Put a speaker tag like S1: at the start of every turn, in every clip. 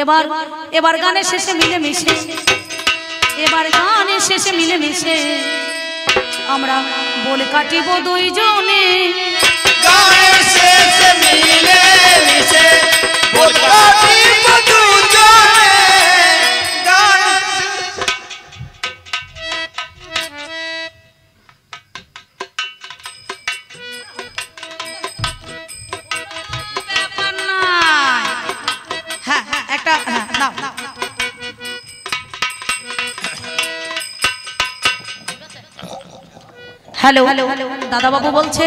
S1: এবার এবার গানের শেষে মিলেমিশে, এবার গানের শেষে মিলেমিশে আমরা বলে কাটিব দুইজনে।
S2: গানের শেষে মিলেমিশে বলে কাটিব দুইজনে।
S1: হ্যালো, দাদা বাবু বলছে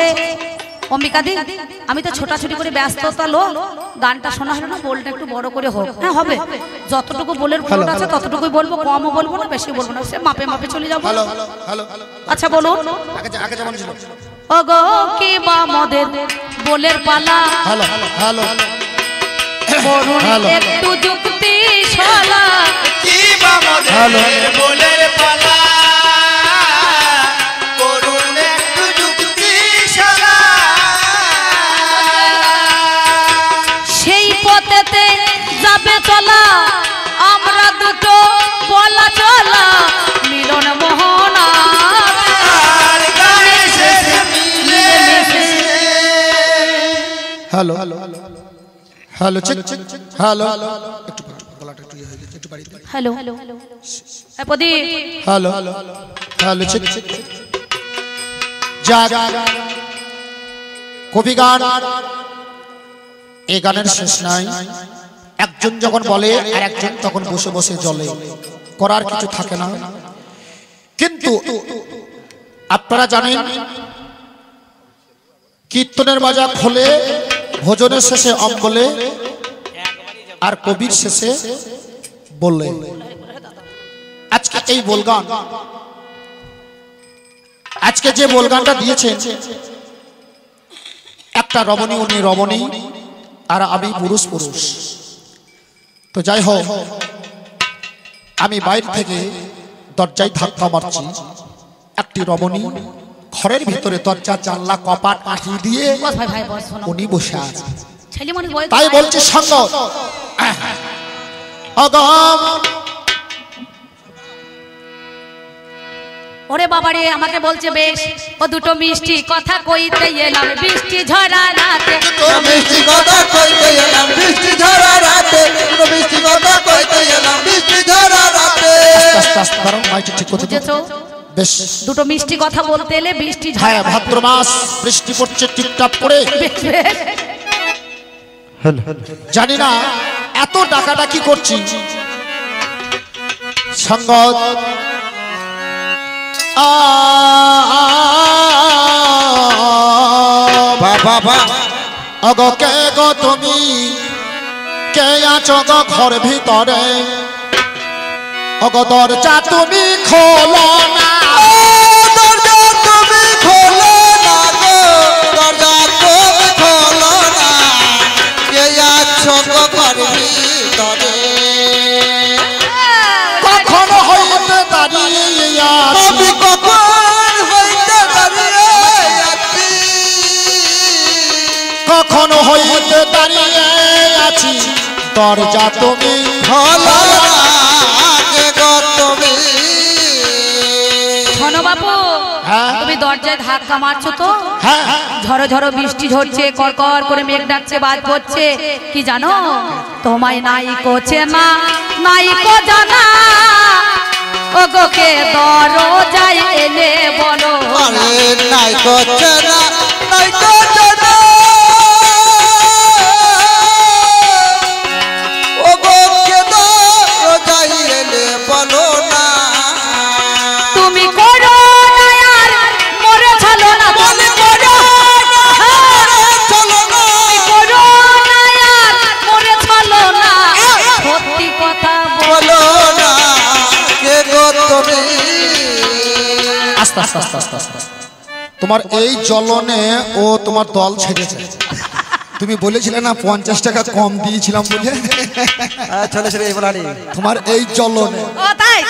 S1: অম্বিকা দি, আমি তো ছোটাছুটি করে ব্যস্ততা লো, গানটা শোনা হলো না, বলটা একটু বড় করে হোক। হ্যাঁ হবে, যতটুকু বলের ফ্লোট আছে ততটুকুই বলবো, কমও বলবো না, বেশি বলবো না, সে মাপে মাপে চলে যাবো। আচ্ছা বলুন। ওগো কি বা মদের বলের পালা, একটু যুক্তি শালা,
S2: কি বা মদের বলের পালা, করুন একটু যুক্তি শালা।
S1: সেই পথেতে যাবে চলা, আমরা দুটো বলা চলা, মিলন মোহনা
S2: আর গানের শেষে মিলেমিশে।
S3: হ্যালো হ্যালো চেক হ্যালো একটু গলাটা একটু ইয়ে হয়ে গেছে, একটু বাড়ি দিন।
S1: হ্যালো এ প্রদীপ,
S3: হ্যালো হ্যালো চেক যাক কবি গান, এই গানের শেষ নাই। একজন যখন বলে আর একজন তখন বসে বসে জ্বলে, করার কিছু থাকে না। কিন্তু আপনারা জানেন কীর্তনের বাজা খোলে, ভোজনের শেষে অম্বলে, আর কবির শেষে বললে। আজকে এই বলগান, আজকে যে বলগানটা দিয়েছেন, একটা রমণী, উনি রমণী আর আমি পুরুষ। তো যাই হোক, আমি বাইরে থেকে দরজায় ধাক্কা মারছি, একটি রমণী ঘরের ভিতরে দরজা জানলা কপাট আঁটি দিয়ে উনি বসে আছে। তাই বলছে সঙ্গ
S1: ওরে বাবারে, আমাকে বলছে বেশ, ও দুটো মিষ্টি কথা কইতে এলাম বৃষ্টি ঝরা রাতে,
S2: মিষ্টি কথা কইতে এলাম বৃষ্টি ঝরা রাতে, মিষ্টি কথা কইতে এলাম বৃষ্টি ঝরা রাতে।
S1: বুঝেছো?
S3: বেশ,
S1: দুটো মিষ্টি কথা বলতে এলে বৃষ্টি ঝরা।
S3: হ্যাঁ, ভাদ্র মাস, বৃষ্টি পড়ছে টিপটাপ করে। জানি না এত ডাকাডাকি করছি, সঙ্গত বাবা অগো কে গো তুমি, কে আছো গো ঘর ভিতরে, অগো দরজা তুমি খোলো না,
S2: দরজা তুমি খোলো না গো, দরজা তুমি খোলো না, কে আছো গো ঘর ভিতরে।
S3: কখন হইতে দাঁড়িয়ে
S2: আমি কখন হইতে দাঁড়িয়ে আছি,
S3: কখন হইতে দাঁড়িয়ে আছি, দরজা তুমি
S2: খোলো না গো তুমি।
S1: শোনো বাপু,
S3: হ্যাঁ?
S1: তুমি দরজায় ধাক্কা মারছো তো?
S3: হ্যাঁ,
S1: ঝড়ো ঝড়ো বৃষ্টি ঝরছে, করকর করে মেঘ ডাকছে, বাজ পড়ছে, কি জানো তোমায় নাই কোচে না, নাই কো জানা, ওগো কে দরজায় এলে বলো,
S2: আরে নাই করছে না, নাই করছে না, ওগো কে দরজায় এলে বলো না।
S1: তুমি করো না আর মরে চলো না,
S2: বলে করো না, চলো না,
S1: করো না আর মরে চলো না, সত্যি কথা
S2: বলো না কে গো তুমি।
S3: আস্তে আস্তে আস্তে আস্তে আস্তে। তোমার এই জ্বলনে ও তোমার দল ছেড়েছে। তুমি বলেছিলে না 50 টাকা কম দিয়েছিলাম বলে, তোমার এই জ্বলনে
S1: ও তাই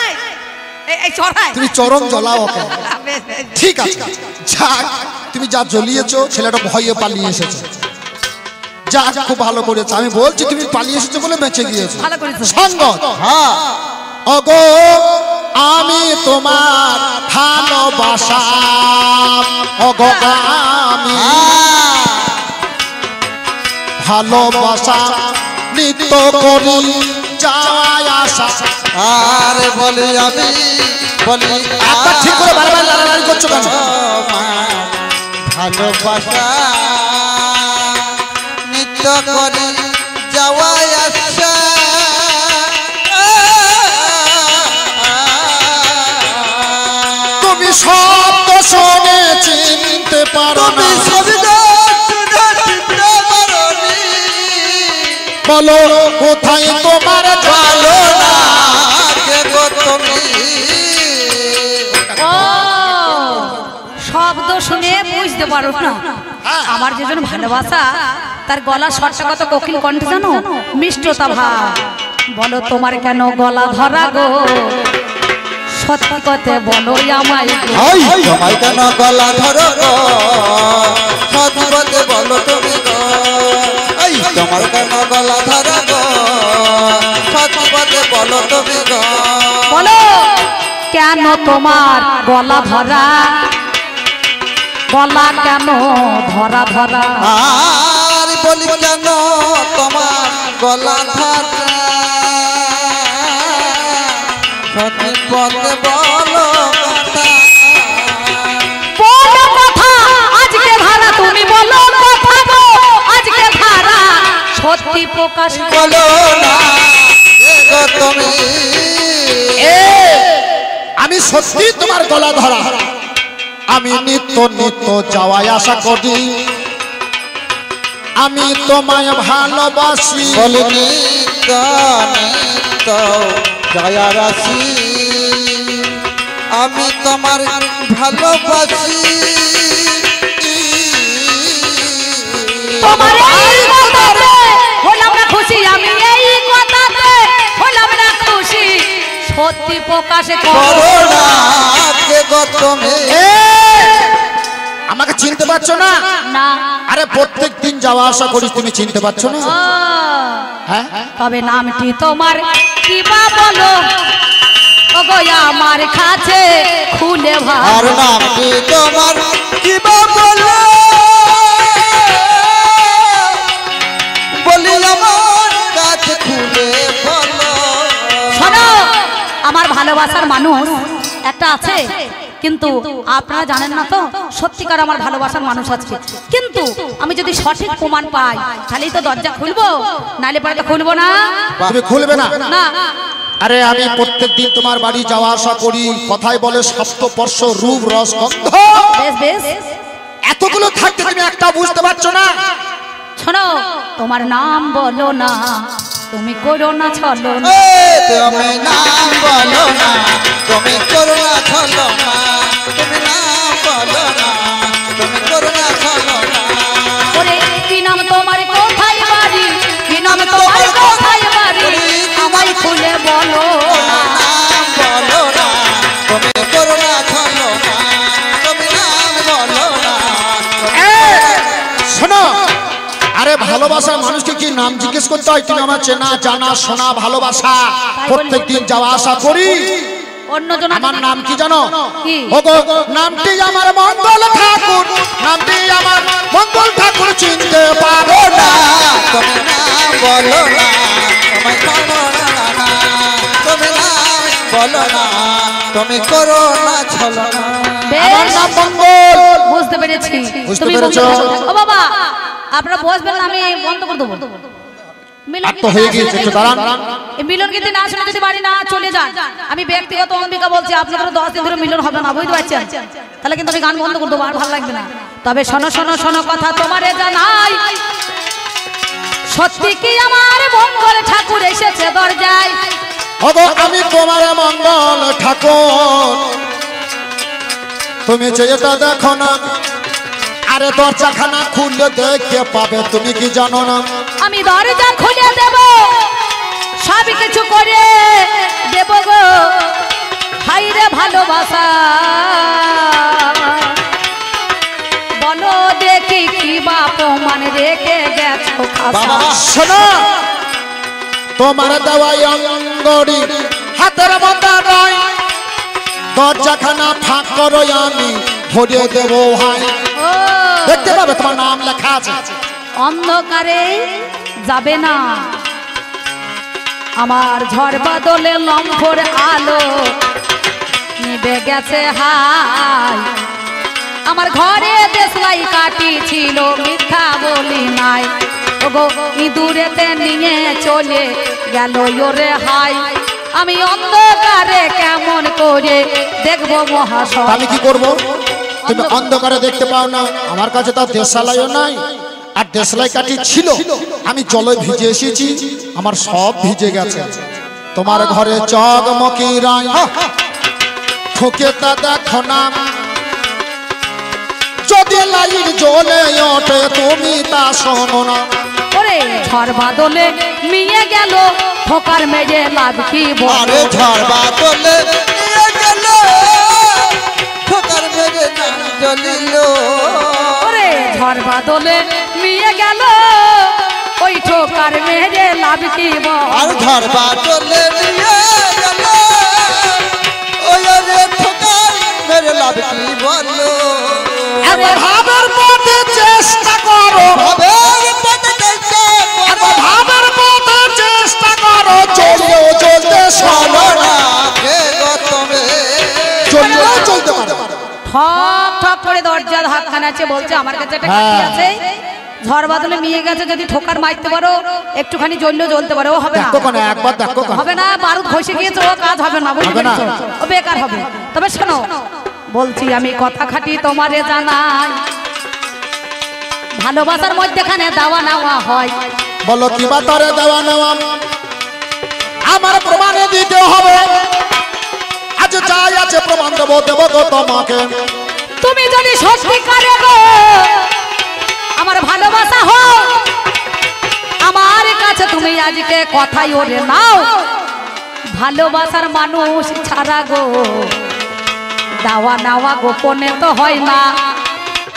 S1: এই চড়াই
S3: তুমি চরম জ্বলাও ওকে। ঠিক আছে, যাক, তুমি যা জ্বলিয়েছো ছেলেটা ভয়ে পালিয়ে এসেছে। যাক খুব ভালো করেছো। আমি বলছি তুমি পালিয়ে এসেছো বলে বেঁচে গিয়েছো।
S1: ভালো করেছো।
S3: সঙ্গত
S2: হ্যাঁ
S3: ওগো আমি তোমার ভালোবাসা ওগো আমি ভালোবাসা নিত্য করি যাওয়াই আসা।
S2: আরে বলি আমি বলি
S3: একবার ঠিক করে বারবার লাড়ালাড়ি করছো কেন?
S2: ভালোবাসা নিত্য করি যাওয়াই আসা।
S3: তুমি শব্দ শুনে চিনতে পারো না, বলো কোথায় তোমার
S2: ভালো না কে গো তুমি।
S1: ও শব্দ শুনে বুঝতে পারো না। আমার যেজন ভালোবাসা তার গলা স্বরটা কত কোকিল কণ্ঠ জানো, মিষ্টতা ভাব। বলো তোমার কেন গলা ধরা গো, সত্যি কথা বলো আমায় গো।
S2: তোমায় কেন গলা ধরো গো, সত্যি কথা বলো তুমি গো। তোমার কেন গলা ধরো গো, সত্যি কথা বলো তুমি গো।
S1: বলো কেন তোমার গলা ধরা, গলা কেন ধরা ধরা।
S2: আর বলি কেন তোমার গলা ধরা, সত্যি কথা বলো কথা।
S1: বলো কথা আজকে ধারা, তুমি বলো কথা গো আজকে ধারা, সত্যি প্রকাশ
S2: বলো না কে গো তুমি।
S3: আমি সত্যি তোমার গলা ধরা, আমি নিত্য নিত্য যাওয়াই আশা করি, আমি তোমায় ভালোবাসি।
S2: বলি নিত্য নিত্য জয়া রাশি, আমি তোমার ভালোবাসি।
S1: তোমার এই কথাতে হলাম না খুশি, আমি এই কথাতে হলাম না খুশি, সত্যি প্রকাশ করো
S2: করোনা কে গো তুমি।
S3: আমাকে চিনতে পারছো না?
S1: না।
S3: আরে প্রত্যেক দিন যাওয়া আসা করি, তুমি চিনতে পারছো না?
S1: ও,
S3: হ্যাঁ
S1: তবে নামটি তোমার কি বা বলো ওগো আমার কাছে খুলে
S2: আর
S1: ভালো।
S2: নামটি তোমার কি বা বলো, বলি আমার কাছে খুলে বলো।
S1: শোনো আমার ভালোবাসার মানুষ একটা আছে, কিন্তু আপনারা জানেন না তো সত্যিকার আমার ভালোবাসার মানুষ আছে। কিন্তু আমি যদি সঠিক প্রমাণ পাই তাহলেই তো দরজা খুলবো, নালে পরে তো খুলবো না।
S3: তুমি খুলবে না?
S1: না।
S3: আরে আমি প্রত্যেক দিন তোমার বাড়ি যাওয়া আসা করি, কথাই বলে সপ্তস্পর্শ রূপ রস গন্ধ,
S1: বেশ বেশ।
S3: এতগুলো থাকতে তুমি একটা বুঝতে পারছো না?
S1: শোনো তোমার নাম বলো না, তুমি করো না ছলো না।
S2: তুমি নাম বলো না, তুমি করুণা ছলো না। তুমি নাম বলো না, তুমি করুণা ছলো না।
S1: ওরে কি নাম তোমার কোথায় বাড়ি, কি নাম তোমার কোথায় বাড়ি, আমায় খুলে বলো না।
S2: নাম বলো না, তুমি করুণা ছলো না। তুমি নাম বলো না।
S3: শোনো, আরে ভালোবাসার মানুষকে কি নাম জিজ্ঞেস করতে হয়? তুমি আমার চেনা জানা শোনা ভালোবাসা, প্রত্যেক দিন যাওয়া আসা করি।
S1: অন্যজন
S3: আমার নাম কি জানো?
S1: কি?
S3: ওগো নামটি আমার মঙ্গল ঠাকুর, নামটি আমার মঙ্গল ঠাকুর, চিনতে পারো না?
S2: তুমি নাম বলো না, তুমি করুণা না। তুমি নাম বলো না, তুমি করুণা ছলো না।
S3: আমার নাম মঙ্গল।
S1: বুঝতে পেরেছি।
S3: বুঝতে
S1: তুমি
S3: পেরেছো?
S1: ও বাবা আপনারা বসবেন না, আমি বন্ধ করে দেবো।
S3: আর তো হয়ে গিয়েছে, একটু দাঁড়ান।
S1: এই মিলন গীতি না শুনে যদি বাড়ি না চলে যান, আমি ব্যক্তিগত অম্বিকা বলছি, আপনাদের 10 দিন ধরে মিলন হবে না, বুঝতে পারছেন? তাহলে কিন্তু আমি গান বন্ধ করে দেবো, আর ভালো লাগবে না। তবে শোনো শোনো শোনো কথা তোমারে জানাই, সত্যি কি আমার মঙ্গল ঠাকুর এসেছে দরজায়।
S3: ওগো আমি তোমার মঙ্গল ঠাকুর, তুমি যেটা দেখো না, আরে দরজাখানা খুললে দেখতে পাবে, তুমি কি জানো না?
S1: আমি দরজা খুলে দেব, সব কিছু করে দেব গো, হাই রে ভালোবাসা। বলো দেখি কি বা প্রমাণ রেখে গেছো খাসা।
S3: শোনো, তোমার দেওয়াই অঙ্গড়ি হাতের মধ্যে নয়, দরজাখানা ফাঁক করো আমি ধরিয়ে দেবো ভাই।
S1: ও
S3: দেখতে পাবে তোমার নাম লেখা আছে।
S1: অন্ধকারে যাবে না, আমার ঝড় বাদলে লম্ফর আলো নিবে গেছে হাই। আমার ঘরে দেশলাই কাটি ছিল, মিথ্যা বলি নাই। ওগো ইঁদুরেতে নিয়ে চলে গেল ওরে হাই। আমি অন্ধকারে কেমন করে দেখবো মহাশয়।
S3: আমি কি করব? তুমি অন্ধকারে দেখতে পাও না, আমার কাছে তো দেশালাইও নাই, আর দেশলাই কাঠি ছিল। আমি জলে ভিজে এসেছি, আমার সব ভিজে গেছে। তোমার ঘরে চকমকি রায় ঠুকে তা দেখো না, যদি লাইট জ্বলে ওঠে তুমি তা শোনো না।
S1: ওরে ঝড় বাদলে মিয়ে গেল, ঠোকার মেজে লাভ কি বল।
S2: আরে ঝড় বাদলে নিয়ে গেল, ঠোকার মেরে নাম জ্বলিল।
S1: ওরে ঝড় বাদলে মিয়ে গেল, ওই ঠোকার মেজে লাভ কি বল।
S2: আর ঝড় বাদলে নিয়ে গেল, ওই রে ঠোকার মেরে লাভ কি বলো।
S3: একবার ভাবের পথে চেষ্টা করো,
S2: ভাবের পথে চেষ্টা
S3: একবার ভাবের পথে চেষ্টা করো, চললেও চলতে শোনো না, চললেও চলতে পারো।
S1: ঠক ঠক করে দরজা ধাক্কা নাচে, বলছে আমার কাছে একটা কাঠি আছে, ঝড় বাদলে মিয়ে গেছে, যদি ঠোকার মারতে পারো একটুখানি জ্বললেও জ্বলতে পারো। ও হবে না,
S3: দেখো না, একবার দেখো না।
S1: হবে না, বারুদ ঘষে গিয়েছে, ও কাজ হবে না, বুঝতে
S3: হবে না।
S1: পেরেছো? ও বেকার হবে। তবে শোনো, বলছি আমি কথা খাটি তোমারে জানাই, ভালোবাসার মধ্যেখানে দেওয়া নেওয়া হয়।
S3: বলো কি বাতারে দেওয়া নেওয়া আমার প্রমাণে দিতে হবে। আজ যাই আছে প্রমাণ দেবো, দেবো তো তোমাকে।
S1: তুমি যদি সত্যিকারে গো আমার ভালোবাসা হো, আমার কাছে তুমি আজকে কথাই ওরে নাও। ভালোবাসার মানুষ ছাড়া গো দেওয়া নেওয়া গোপনে তো হয় না।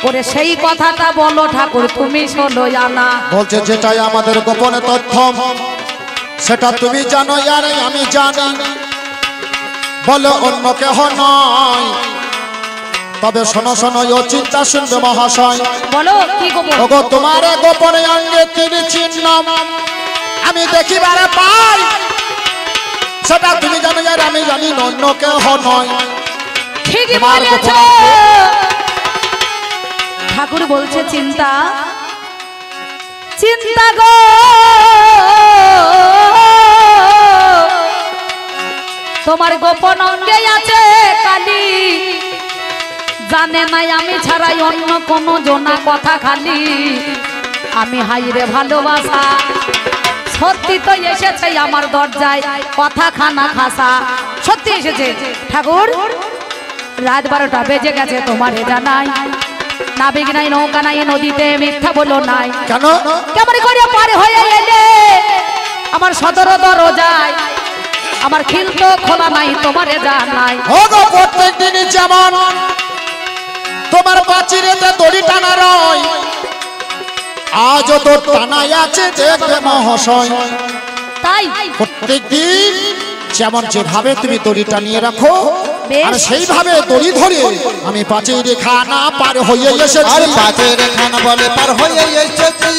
S1: ওরে সেই কথাটা বলো ঠাকুর, তুমি শোনো জানা।
S3: বলছে যেটাই আমাদের গোপনে তথ্য, সেটা তুমি জানো আর আমি জানি। বলো অন্য কেহ নয়, তবে শোনো শোনো ও চিন্তা শুনবে মহাশয়।
S1: বলো কি গোপন?
S3: ওগো তোমার গোপনে অঙ্গে তিনি চিহ্ন আমি দেখিবারে পাই, সেটা তুমি জানো আর আমি জানি, অন্য কেহ নয়।
S1: ঠিকই
S3: তোমার
S1: বলেছ।
S3: গোপন
S1: ঠাকুর বলছে চিন্তা, চিন্তা গো তোমার গোপন অঙ্গে আছে কালি, জানে নাই আমি ছাড়াই অন্য কোনো জনা কথা খালি। আমি হাইরে ভালোবাসা সত্যি তো এসেছে আমার দরজায়, কথা খানা খাসা সত্যি এসেছে। ঠাকুর রাত 12টা বেজে গেছে, তোমারে জানাই, নাবিক নাই, নৌকা নাই, নদীতে মিথ্যা বলো নাই।
S3: কেন?
S1: কেমন করে পার হয়ে এলে আমার সদর দরজায়, আমার খিল তো খোলা নাই, তোমারে জানাই।
S3: ওগো প্রত্যেক দিনই যেমন তোমার পাচিরেতে দড়ি টানা রয়, আজও তো টানাই আছে দেখবে মহাশয়।
S1: তাই
S3: প্রত্যেক দিন যেমন যেভাবে তুমি দড়ি টানিয়ে রাখো,
S1: বেশ।
S3: আর সেইভাবে দড়ি ধরে আমি পাচির রেখা না পার হয়ে
S2: আর
S3: এসেছি।
S2: পাঁচের রেখা না বলে পার হয়ে এসেছি।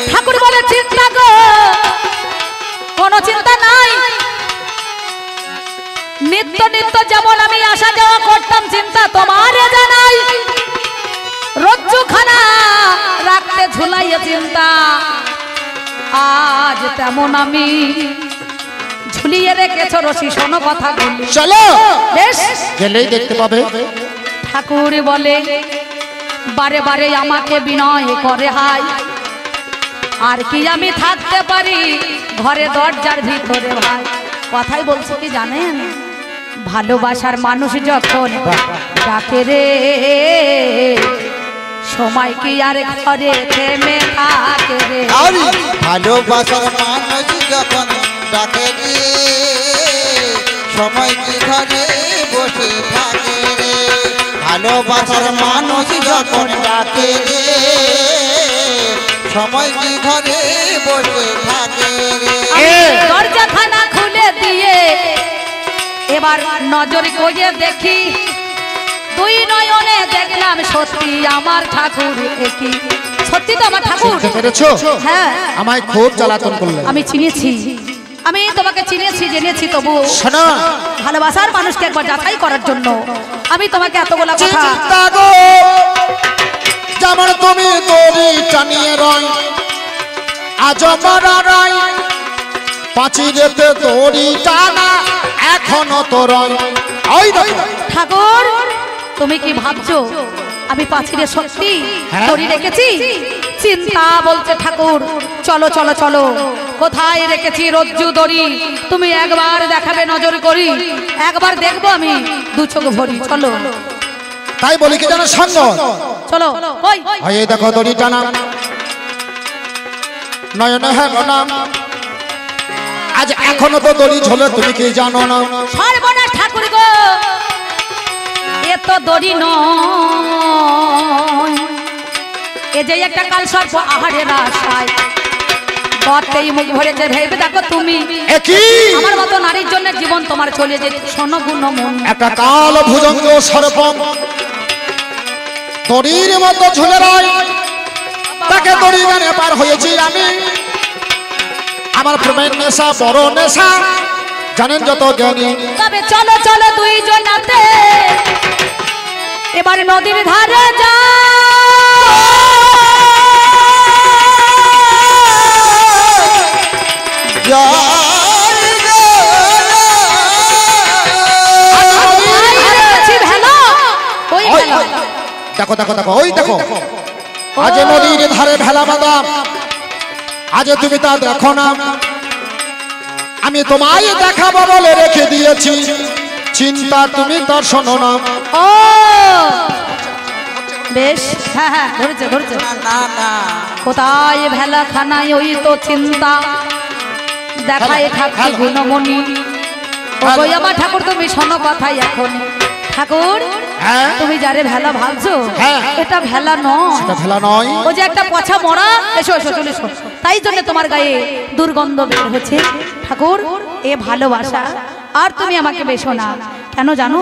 S1: ঠাকুর বলে চিন্তা গো কোনো চিন্তা নাই, নিত্য নিত্য যেমন আমি আসা যাওয়া করতাম, চিন্তা তোমারে জানাই। রজ্জুখানা রাখতে ঝুলাইয়া চিন্তা, আজ তেমন আমি ঝুলিয়ে রেখেছো রশি, শোনো কথা বলি।
S3: চলো
S1: বেশ
S3: গেলেই দেখতে পাবে।
S1: ঠাকুর বলে বারে বারে আমাকে বিনয় করে হাই, আর কি আমি থাকতে পারি ঘরে দরজার ভিতরে ভাই। কথাই বলছি কি জানেন, ভালোবাসার মানুষ যখন ডাকে রে, সময় কি আর ঘরে থেমে থাকে রে।
S2: আরে ভালোবাসার মানুষ যখন ডাকে রে, সময় কি ঘরে বসে থাকে রে। ভালোবাসার মানুষ যখন ডাকে রে সময় কি ঘরে বসে থাকে রে
S1: দরজা খানা খুলে দিয়ে এবার নজর করে দেখি দুই নয়নে দেখলাম সত্যি আমার ঠাকুর একই। সত্যি তো আমার ঠাকুর।
S3: চিনতে পেরেছো?
S1: হ্যাঁ
S3: আমায় খুব জ্বালাতন করলে।
S1: আমি চিনেছি, আমি তোমাকে চিনেছি জেনেছি, তবু
S3: শোনো,
S1: ভালোবাসার মানুষকে একবার যাচাই করার জন্য আমি তোমাকে এতগুলা কথা।
S3: চিন্তা গো যেমন তুমি দড়ি টানিয়ে রয় আজ মারা রয় পাঁচিরেতে দড়ি টানা এখনো তো রয়। ওই দেখো
S1: ঠাকুর তুমি কি ভাবছো আমি পাঁচিরে সত্যি
S3: হ্যাঁ।
S1: দড়ি রেখেছি? চিন্তা বলছে ঠাকুর চলো চলো চলো, কোথায় রেখেছি রজ্জু দড়ি তুমি একবার দেখাবে নজর করি, একবার দেখবো আমি দু চোখ ভরি। চলো
S3: তাই বলি কি জানো সঙ্গ,
S1: চলো কই
S3: এই দেখো দড়ি টানা নয়নে হ্যাঁ না আজ এখনো তো দড়ি ঝোলে তুমি কি জানো না?
S1: সর্বনাশ ঠাকুর গো, এ তো দড়ি নয়, এ যে একটা কাল সর্প আহারের আশায় বটেই মুখ ভরেছে। ভেবে দেখো তুমি
S3: একই
S1: আমার মতো নারীর জন্য জীবন তোমার চলে যেত। শোনো গুণ মন,
S3: একটা কাল ভুজঙ্গ সর্প দড়ির মতো ঝুলে রয়, তাকে দড়ি গানে পার হয়েছি আমি। আমার প্রেমের নেশা বড় নেশা জানেন যত জ্ঞানী।
S1: তবে চলো চলো দুইজনাতে এবার নদীর ধারে যা,
S3: দেখো দেখো দেখো ওই দেখো আজ নদীর ধারে ভেলা বাঁধা, আজ তুমি তা দেখো না, আমি তোমায় দেখাবো বলে রেখে দিয়েছি, চিন্তা তুমি তার শোনো না।
S1: ও বেশ, হ্যাঁ হ্যাঁ ধরেছে ধরেছে।
S2: না না
S1: কোথায় ভেলা খানায় ওই তো চিন্তা দেখায় ঠাকুর গুণমণি। ওই আমার ঠাকুর তুমি শোনো কথাই এখন। ঠাকুর
S3: হ্যাঁ
S1: তুমি যারে ভেলা ভাবছো
S3: হ্যাঁ।
S1: এটা ভেলা নয়,
S3: এটা ভেলা নয়,
S1: ও যে একটা পছা মরা। এসো এসো চলে এসো, তাই জন্য তোমার গায়ে দুর্গন্ধ বের হচ্ছে। ঠাকুর এ ভালোবাসা, আর তুমি আমাকে বেশো না কেন জানো?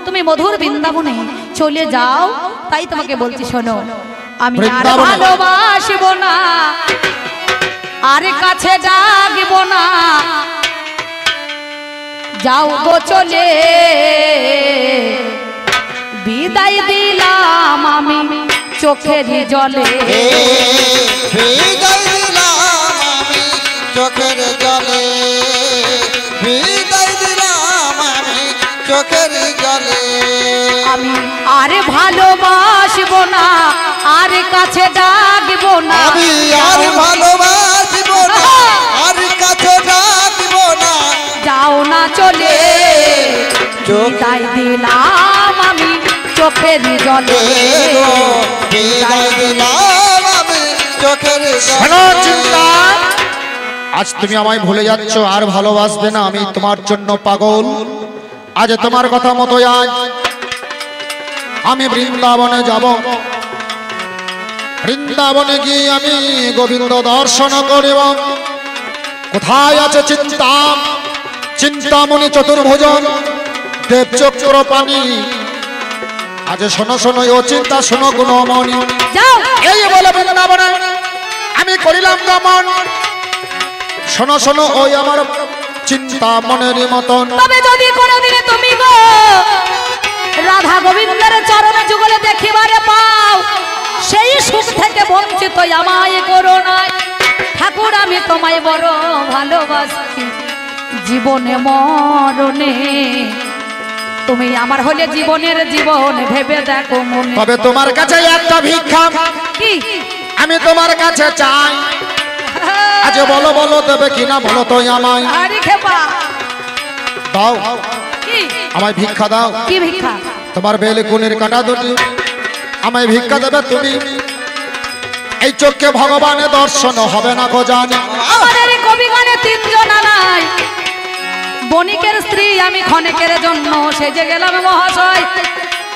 S1: তুমি মধুর বৃন্দাবনে চলে যাও, তাই তোমাকে বলছি শোনো, আমি আর
S3: বৃন্দাবনে?
S1: ভালোবাসিব না, আর কাছে ডাকব না, যাও গো চলে, বিদায় দিলাম আমি চোখের জলে।
S2: বিদায় দিলাম আমি চোখের জলে, বিদায় দিলাম আমি চোখের জলে।
S1: আমি আর ভালোবাসব না, আর কাছে ডাকব না,
S2: আমি আর ভালোবাসিব না, আর কাছে ডাকব না,
S1: যাও না চলে,
S2: চোখের
S1: বিদায় দিলাম আমি চোখের জলে।
S2: বিদায় দিলাম আমি চোখের
S3: শোনো
S2: জলে।
S3: চিন্তা, আজ তুমি আমায় ভুলে যাচ্ছ আর ভালোবাসবে না, আমি তোমার জন্য পাগল। আজ তোমার কথা মতো আজ আমি বৃন্দাবনে যাব, বৃন্দাবনে গিয়ে আমি গোবিন্দ দর্শন করিব। কোথায় আছে চিন্তা, চিন্তামণি চতুর্ভুজন দেবচক্র পানি। আজ শোনো শোনো ও চিন্তা, শোনো গুণমণি,
S1: যাও
S3: এই বলে বৃন্দাবনে আমি করিলাম গমন। শোনো শোনো ওই আমার চিন্তা মনের মতন।
S1: তবে যদি কোনোদিনে তুমি গো রাধা গোবিন্দের চরণে যুগলে দেখিবারে পাও, সেই সুখ থেকে বঞ্চিত আমায় করো না। ঠাকুর আমি তোমায় বড় ভালোবাসি, জীবনে মরণে তুমি আমার হলে জীবনের জীবন ভেবে দেখো মনে।
S3: তবে তোমার কাছে একটা ভিক্ষা
S1: কি
S3: আমি তোমার কাছে চাই, আজ বলো বলো দেবে কিনা বলো তো আমায়।
S1: আরে খেপা
S3: দাও
S1: কি
S3: আমায় ভিক্ষা দাও,
S1: কি ভিক্ষা?
S3: তোমার বেলকুনির কাটা দুটি আমায় ভিক্ষা দেবে তুমি। এই চোখে ভগবানের দর্শন হবে না গো জানি।
S1: আমাদের এই কবি গানে তিনজন নাই, বণিকের স্ত্রী আমি ক্ষণিকের জন্য সেজে গেলাম মহাশয়।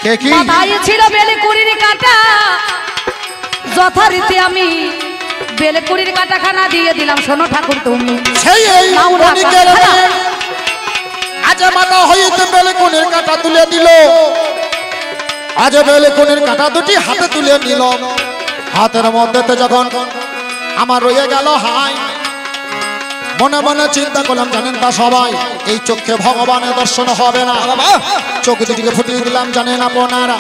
S3: কে কি
S1: মাথায় ছিল বেলকুড়ির কাটা, যথারীতি আমি বেলকুড়ির কাটা খানা দিয়ে দিলাম। শোনো ঠাকুর তুমি
S3: সেই এই
S1: নাও না
S3: বণিকের
S1: কথা।
S3: মেয়ে আজ মাথা হইতে বেলকুনির কাটা তুলে দিল। আজ বেলকুনির কাটা দুটি হাতে তুলে নিল। হাতের মধ্যে যখন আমার রয়ে গেল হাই, মনে মনে চিন্তা করলাম জানেন তা সবাই এই চোখে ভগবানের দর্শন হবে না। চোখ দুটিকে ফুটিয়ে দিলাম জানেন আপনারা,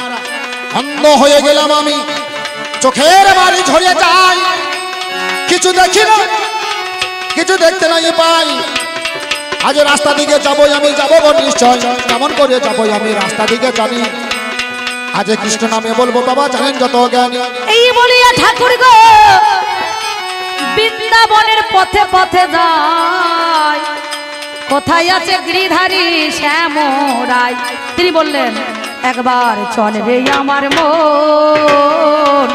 S3: অন্ধ হয়ে গেলাম আমি। চোখের বাড়ি ঝরে যায়, কিছু দেখি না, কিছু দেখতে নাই পাই। আজ রাস্তা দিকে যাবো আমি, যাবো নিশ্চয়। কেমন করে যাবো আমি রাস্তা দিকে জানি। আজ কৃষ্ণ নামে বলবো বাবা জানেন যত জ্ঞানী।
S1: এই বলিয়া ঠাকুর গো বৃন্দাবনের পথে পথে যায়। কোথায় আছে গিরিধারী শ্যামরায়? তিনি বললেন একবার চলে রে আমার মন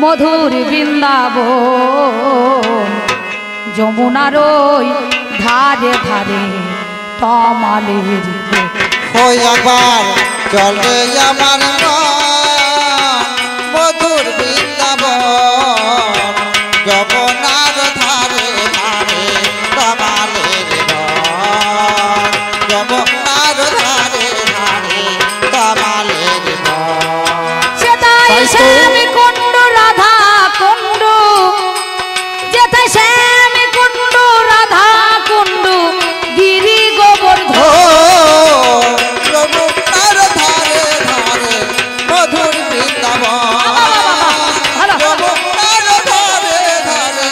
S1: মধুর বৃন্দাবন, যমুনার ওই ধারে ধারে তমালের
S2: ওই একবার চলে আমার মধুর বৃন্দাবন, যমুনার ধারে ধারে তমালের বন, যমুনার ধারে ধারে তমালের বন।
S1: সেটাই শ্যাম কুণ্ড রাধা কুণ্ড, যেথায় শ্যাম কুণ্ড রাধা কুণ্ড গিরি গোবর্ধন।
S2: যমুনার ধারে ধারে মধুর বৃন্দাবন, যমুনার ধারে ধারে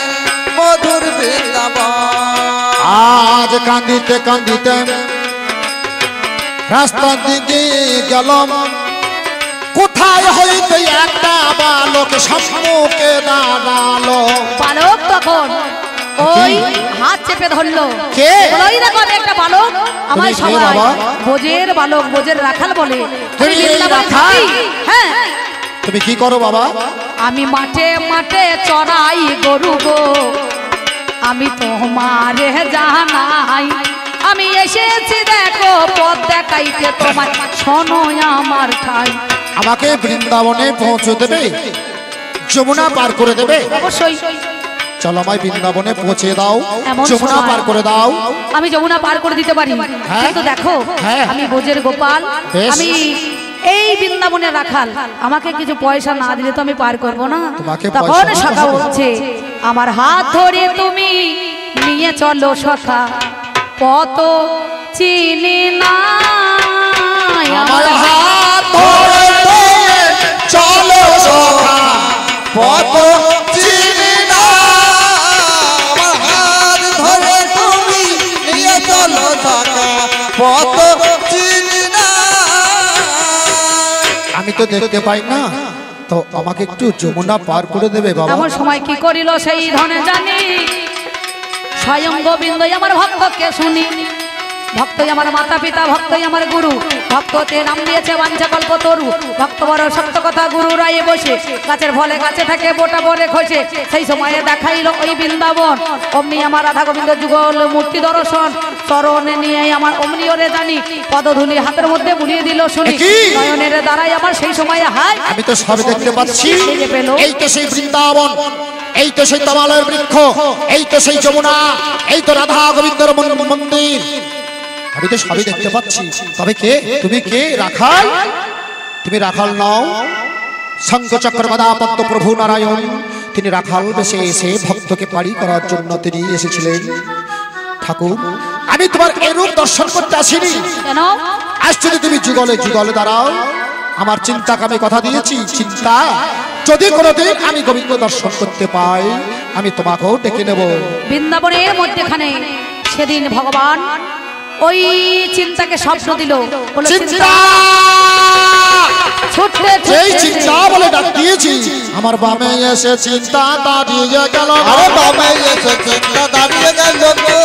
S2: মধুর বৃন্দাবন।
S3: আজ কান্দিতে কান্দিতে রাস্তার দিকে গেলাম। কোথায় হইতে একটা বালক সম্মুখে দাঁড়ালো।
S1: বালক তখন ওই হাত চেপে ধরলো।
S3: কে?
S1: বলোই দেখো আমি একটা বালক, আমার
S3: তুমি কে
S1: সবাই
S3: বাবা?
S1: বোঝের বালক, বোঝের রাখাল বলে।
S3: তুমি
S1: আমি
S3: এই
S1: বৃন্দাবনে
S3: রাখাল?
S1: থাকি। হ্যাঁ,
S3: তুমি কি করো বাবা?
S1: আমি মাঠে মাঠে চড়াই গরু গো, আমি তোমারে জানাই। আমি এসেছি দেখো পথ দেখাইতে তোমার, শোনো আমার ঠাই।
S3: আমাকে বৃন্দাবনে পৌঁছে দেবে, যমুনা পার করে দেবে।
S1: অবশ্যই
S3: চলো আমায় বৃন্দাবনে পৌঁছে দাও,
S1: এমন
S3: যমুনা
S1: সময়
S3: পার করে দাও।
S1: আমি যমুনা পার করে দিতে পারি,
S3: হ্যাঁ।
S1: কিন্তু দেখো
S3: হ্যাঁ।
S1: আমি বোঝের গোপাল,
S3: বেশ।
S1: আমি এই বৃন্দাবনে রাখাল। আমাকে কিছু পয়সা না দিলে তো আমি পার করব না।
S3: তোমাকে
S1: তখন
S3: পয়সা দিতে
S1: সখা
S3: হবে।
S1: বলছে আমার হাত ধরে তুমি নিয়ে চলো সখা, কত চিনি না
S3: আমার হাত ধরে নিয়ে চলো সখা,
S2: পথ চিনি না, আমার হাত ধরে তুমি নিয়ে চলো সখা, পথ চিনি না।
S3: আমি তো দেখতে পাই না, তো আমাকে একটু যমুনা পার করে দেবে বাবা।
S1: এমন সময় কি করিল সেই ধনে জানি, স্বয়ং গোবিন্দই আমার ভক্তকে শুনি। ভক্তই আমার মাতা পিতা, ভক্তই আমার গুরু, ভক্ততে নাম দিয়েছে বাঞ্ছা কল্প তরু। ভক্ত বড় সত্য কথা গুরু রায়ে বসে, গাছের ফলে গাছে থাকে বোটা বলে খসে। সেই সময়ে দেখাইল ওই বৃন্দাবন, অমনি আমার রাধা গোবিন্দ যুগল মূর্তি দর্শন। চরণে নিয়ে আমার অমনি ওরে জানি, পদধূলি হাতের মধ্যে বুলিয়ে দিল শুনি।
S3: কি?
S1: নয়নের দ্বারাই আমার সেই সময়ে হাই।
S3: আমি তো সব দেখতে পাচ্ছি,
S1: এই যে পেলো।
S3: এই তো সেই বৃন্দাবন, এই তো সেই তমালের বৃক্ষ, এই তো সেই যমুনা, এই তো রাধা গোবিন্দর মন্দির। আমি তো সবই দেখতে পাচ্ছি। তবে কে তুমি? কে রাখাল? তুমি রাখাল নও। শঙ্খচক্র গদা পদ্ম প্রভু নারায়ণ, তিনি রাখাল বেশে এসে ভক্তকে পারি করার জন্য তিনি এসেছিলেন। ঠাকুর আমি তোমার এরূপ দর্শন করতে আসিনি।
S1: কেন?
S3: আজ যদি তুমি যুগলে যুগলে দাঁড়াও, আমার চিন্তাকে আমি কথা দিয়েছি, চিন্তা যদি কোনোদিন আমি গোবিন্দ দর্শন করতে পাই, আমি তোমাকেও ডেকে নেব।
S1: বৃন্দাবনের মধ্যেখানে সেদিন ভগবান ওই চিন্তাকে স্বপ্ন দিল। বলল,
S3: চিন্তা
S1: ছুটতে
S3: যেই
S1: ছুটতে
S3: চিন্তা বলে ডাক দিয়েছি, আমার বামে এসে চিন্তা দাঁড়িয়ে গেল।
S2: আরে বামে এসে চিন্তা দাঁড়িয়ে গেল গো।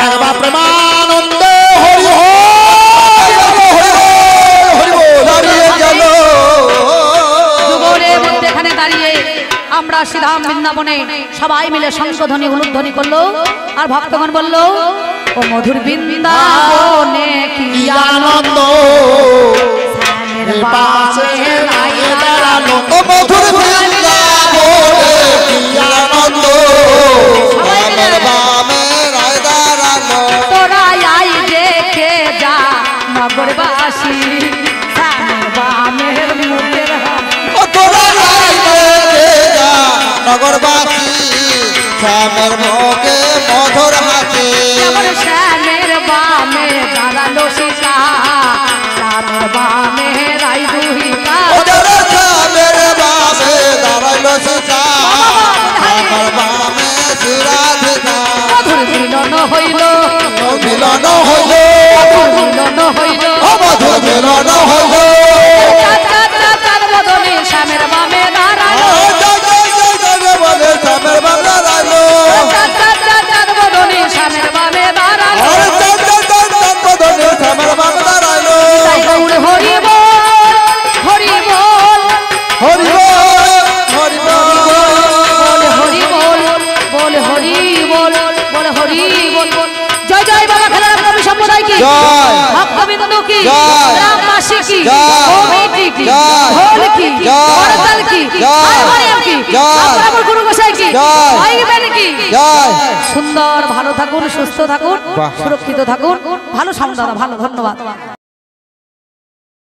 S3: একবার প্রেমানন্দ হরি হরি হরি বল
S2: দাঁড়িয়ে গেল।
S1: যুগলের মধ্যেখানে দাঁড়িয়ে আমরা শ্রীধাম বৃন্দাবনে সবাই মিলে শঙ্খধ্বনি উলুধ্বনি করলো। আর ভক্তগণ বলল ও মধুর বৃন্দাবনে কি
S3: আনন্দ
S1: শ্যামের
S3: এ
S1: বামে
S3: পাশে
S1: রাই
S3: দাঁড়ালো
S2: ও মধুর বৃন্দাবনে কি আনন্দ শ্যামের বামে রায় দাঁড়ালো
S1: তোরা আই দেখে যা নগরবাসী শ্যামের বামের মুখের হাসি।
S2: ও তোরা রাইতে যা নগরবাসী শ্যামের মুখে মধুর হাসি
S1: যেমন শ্যামের বামে দাঁড়ালো সীতা শ্যামের বামে রাই দুহিতা
S2: ওদের শ্যামের বামে দাঁড়াইল সীতা শ্যামের বামে শ্রীরাধিকা
S1: মধুর মিলন হইল
S2: মিলন হইল
S1: মধুর মিলন হইল
S2: ও মধুর মিলন হইল
S1: চার চার চার চার বদনে শ্যামের বামে দাঁড়ালো
S2: বলে শ্যামের বামে দাঁড়াইলো
S1: চার চার চার চার বদনে শ্যামের বামে দাঁড়ালো
S2: শ্যামের বামে দাঁড়াইলো
S1: তাই গৌর হরি বল হরি বল
S2: হরি হরি
S1: বল হরি বল বল হরি বল বল হরি বল জয় জয় বাবা খেলার কবি সম্প্রদায় কি
S2: জয়।
S1: ভক্তবৃন্দ কি
S2: জয়।
S1: গ্রামবাসী কি
S2: জয়।
S1: কমিটি কি
S2: জয়।
S1: ঢোল কি
S2: জয়।
S1: করতাল কি
S2: জয়।
S1: হারমোনিয়াম কি
S2: জয়।
S1: আপনার গুরু গোসাই কি
S2: জয়।
S1: মাইক ব্যান্ড কি
S2: জয়
S1: সুন্দর ভালো থাকুন সুস্থ থাকুন
S2: বাহ।
S1: সুরক্ষিত থাকুন ভালো সামনে দাদা ভালো ধন্যবাদ